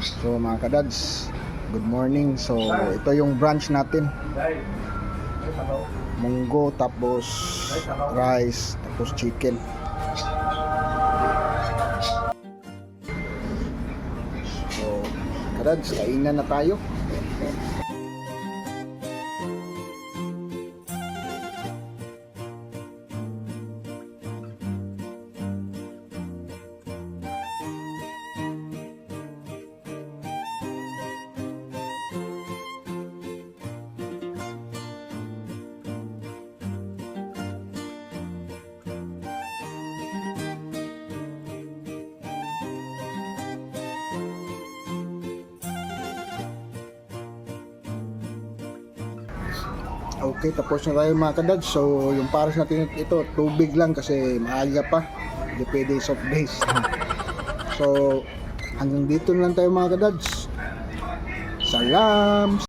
So mga kadads, good morning. So ito yung brunch natin. Munggo, tapos rice, tapos chicken. So kadads, kainan na tayo. Okay, tapos na tayo mga kadads. So yung pares natin ito, tubig lang kasi maaga pa. Hindi pwede soft base. So hanggang dito na lang tayo mga kadads. Salam!